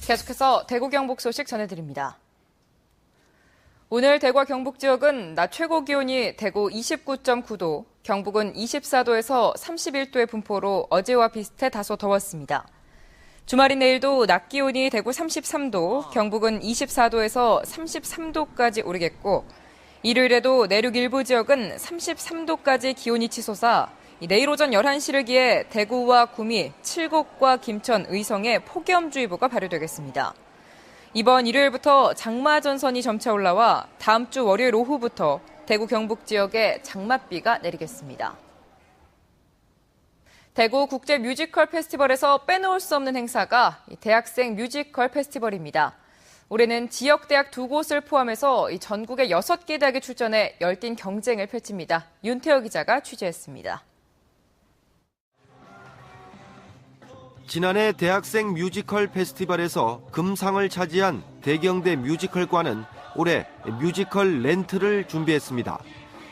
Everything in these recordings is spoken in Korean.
계속해서 대구 경북 소식 전해드립니다. 오늘 대구와 경북 지역은 낮 최고 기온이 대구 29.9도, 경북은 24도에서 31도의 분포로 어제와 비슷해 다소 더웠습니다. 주말인 내일도 낮 기온이 대구 33도, 경북은 24도에서 33도까지 오르겠고, 일요일에도 내륙 일부 지역은 33도까지 기온이 치솟아 내일 오전 11시를 기해 대구와 구미, 칠곡과 김천, 의성에 폭염주의보가 발효되겠습니다. 이번 일요일부터 장마전선이 점차 올라와 다음 주 월요일 오후부터 대구 경북 지역에 장맛비가 내리겠습니다. 대구 국제 뮤지컬 페스티벌에서 빼놓을 수 없는 행사가 대학생 뮤지컬 페스티벌입니다. 올해는 지역 대학 2곳을 포함해서 전국의 6개 대학이 출전해 열띤 경쟁을 펼칩니다. 윤태호 기자가 취재했습니다. 지난해 대학생 뮤지컬 페스티벌에서 금상을 차지한 대경대 뮤지컬과는 올해 뮤지컬 렌트를 준비했습니다.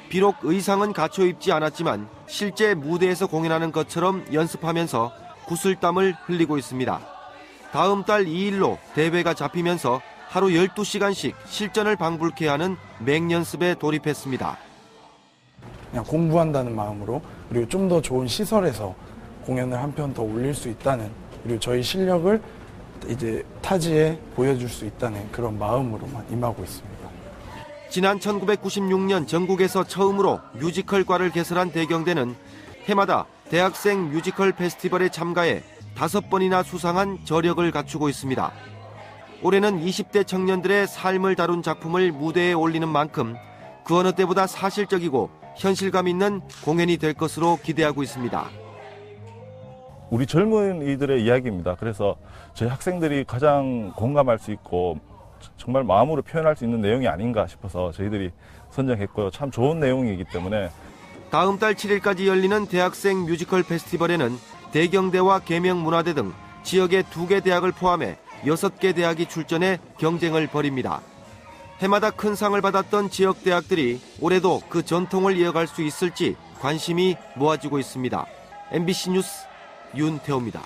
비록 의상은 갖춰 입지 않았지만 실제 무대에서 공연하는 것처럼 연습하면서 구슬땀을 흘리고 있습니다. 다음 달 2일로 대회가 잡히면서 하루 12시간씩 실전을 방불케 하는 맹연습에 돌입했습니다. 그냥 공부한다는 마음으로, 그리고 좀 더 좋은 시설에서 공연을 한 편 더 올릴 수 있다는, 그리고 저희 실력을 이제 타지에 보여줄 수 있다는 그런 마음으로만 임하고 있습니다. 지난 1996년 전국에서 처음으로 뮤지컬과를 개설한 대경대는 해마다 대학생 뮤지컬 페스티벌에 참가해 5번이나 수상한 저력을 갖추고 있습니다. 올해는 20대 청년들의 삶을 다룬 작품을 무대에 올리는 만큼 그 어느 때보다 사실적이고 현실감 있는 공연이 될 것으로 기대하고 있습니다. 우리 젊은이들의 이야기입니다. 그래서 저희 학생들이 가장 공감할 수 있고 정말 마음으로 표현할 수 있는 내용이 아닌가 싶어서 저희들이 선정했고요. 참 좋은 내용이기 때문에. 다음 달 7일까지 열리는 대학생 뮤지컬 페스티벌에는 대경대와 계명문화대 등 지역의 2개 대학을 포함해 6개 대학이 출전해 경쟁을 벌입니다. 해마다 큰 상을 받았던 지역 대학들이 올해도 그 전통을 이어갈 수 있을지 관심이 모아지고 있습니다. MBC 뉴스 윤태호입니다.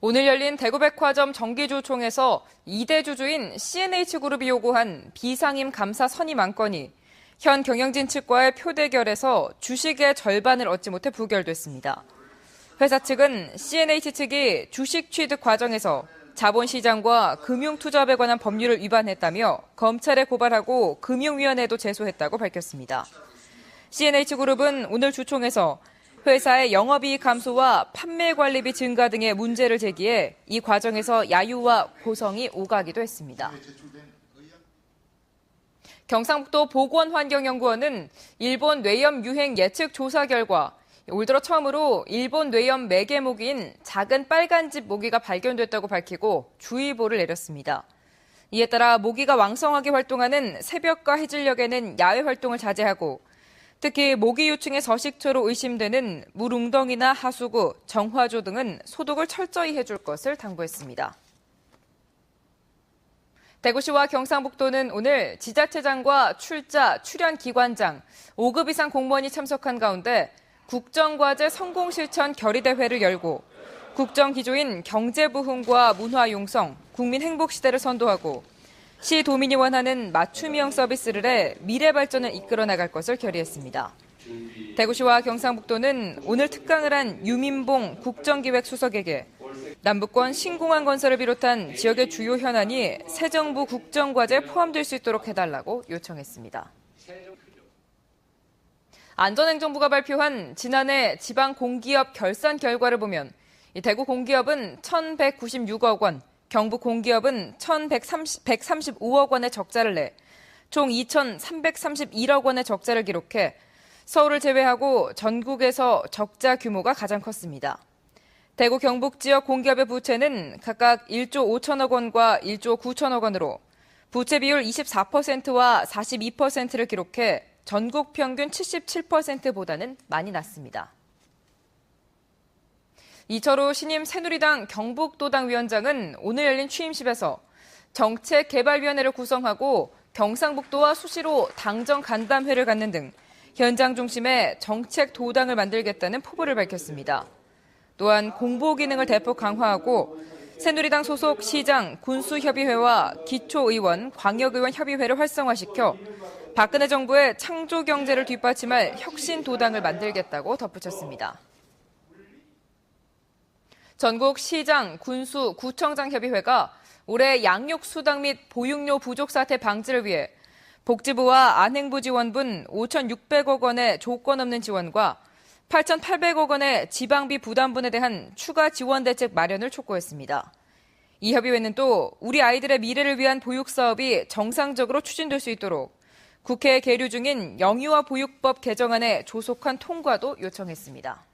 오늘 열린 대구백화점 정기주총에서 2대 주주인 CNH그룹이 요구한 비상임 감사 선임 안건이 현 경영진 측과의 표대결에서 주식의 절반을 얻지 못해 부결됐습니다. 회사 측은 CNH 측이 주식 취득 과정에서 자본시장과 금융투자업에 관한 법률을 위반했다며 검찰에 고발하고 금융위원회에도 제소했다고 밝혔습니다. CNH그룹은 오늘 주총에서 회사의 영업이익 감소와 판매관리비 증가 등의 문제를 제기해 이 과정에서 야유와 고성이 오가기도 했습니다. 경상북도 보건환경연구원은 일본 뇌염 유행 예측 조사 결과 올 들어 처음으로 일본 뇌염 매개 모기인 작은 빨간집 모기가 발견됐다고 밝히고 주의보를 내렸습니다. 이에 따라 모기가 왕성하게 활동하는 새벽과 해질녘에는 야외 활동을 자제하고 특히 모기 유충의 서식처로 의심되는 물웅덩이나 하수구, 정화조 등은 소독을 철저히 해줄 것을 당부했습니다. 대구시와 경상북도는 오늘 지자체장과 출자, 출연기관장, 5급 이상 공무원이 참석한 가운데 국정과제 성공실천 결의대회를 열고 국정기조인 경제부흥과 문화융성, 국민행복시대를 선도하고 시도민이 원하는 맞춤형 서비스를 해 미래 발전을 이끌어 나갈 것을 결의했습니다. 대구시와 경상북도는 오늘 특강을 한 유민봉 국정기획수석에게 남북권 신공항 건설을 비롯한 지역의 주요 현안이 새 정부 국정과제에 포함될 수 있도록 해달라고 요청했습니다. 안전행정부가 발표한 지난해 지방공기업 결산 결과를 보면 대구 공기업은 1,196억 원, 경북 공기업은 1,135억 원의 적자를 내 총 2,331억 원의 적자를 기록해 서울을 제외하고 전국에서 적자 규모가 가장 컸습니다. 대구 경북 지역 공기업의 부채는 각각 1조 5천억 원과 1조 9천억 원으로 부채 비율 24%와 42%를 기록해 전국 평균 77%보다는 많이 낮습니다. 이철우 신임 새누리당 경북도당 위원장은 오늘 열린 취임식에서 정책개발위원회를 구성하고 경상북도와 수시로 당정 간담회를 갖는 등 현장 중심의 정책 도당을 만들겠다는 포부를 밝혔습니다. 또한 공보 기능을 대폭 강화하고 새누리당 소속 시장, 군수협의회와 기초의원, 광역의원 협의회를 활성화시켜 박근혜 정부의 창조 경제를 뒷받침할 혁신도당을 만들겠다고 덧붙였습니다. 전국 시장, 군수, 구청장 협의회가 올해 양육수당 및 보육료 부족 사태 방지를 위해 복지부와 안행부 지원분 5,600억 원의 조건 없는 지원과 8,800억 원의 지방비 부담분에 대한 추가 지원 대책 마련을 촉구했습니다. 이 협의회는 또 우리 아이들의 미래를 위한 보육 사업이 정상적으로 추진될 수 있도록 국회에 계류 중인 영유아 보육법 개정안의 조속한 통과도 요청했습니다.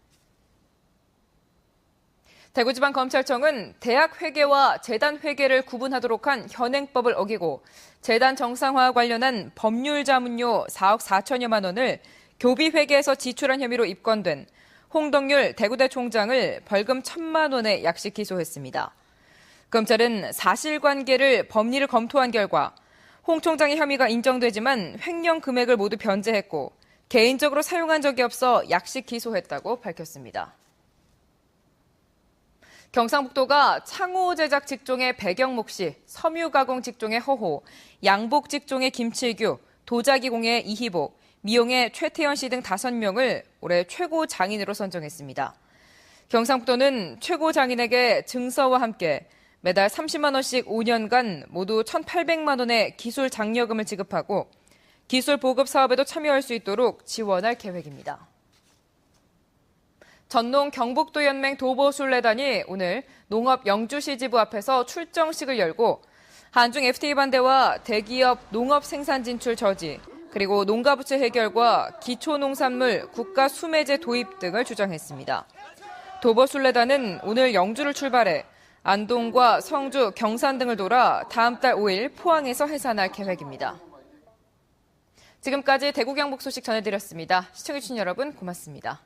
대구지방검찰청은 대학 회계와 재단 회계를 구분하도록 한 현행법을 어기고 재단 정상화 관련한 법률 자문료 4억 4천여만 원을 교비 회계에서 지출한 혐의로 입건된 홍덕률 대구대 총장을 벌금 1,000만 원에 약식 기소했습니다. 검찰은 사실관계를 법리를 검토한 결과 홍 총장의 혐의가 인정되지만 횡령 금액을 모두 변제했고 개인적으로 사용한 적이 없어 약식 기소했다고 밝혔습니다. 경상북도가 창호 제작 직종의 백영목 씨, 섬유 가공 직종의 허호, 양복 직종의 김칠규, 도자기 공예의 이희복, 미용의 최태현 씨 등 5명을 올해 최고 장인으로 선정했습니다. 경상북도는 최고 장인에게 증서와 함께 매달 30만 원씩 5년간 모두 1,800만 원의 기술 장려금을 지급하고 기술 보급 사업에도 참여할 수 있도록 지원할 계획입니다. 전농 경북도연맹 도보순례단이 오늘 농업 영주시 지부 앞에서 출정식을 열고 한중 FTA 반대와 대기업 농업 생산 진출 저지, 그리고 농가부채 해결과 기초농산물 국가 수매제 도입 등을 주장했습니다. 도보순례단은 오늘 영주를 출발해 안동과 성주, 경산 등을 돌아 다음 달 5일 포항에서 해산할 계획입니다. 지금까지 대구 경북 소식 전해드렸습니다. 시청해주신 여러분 고맙습니다.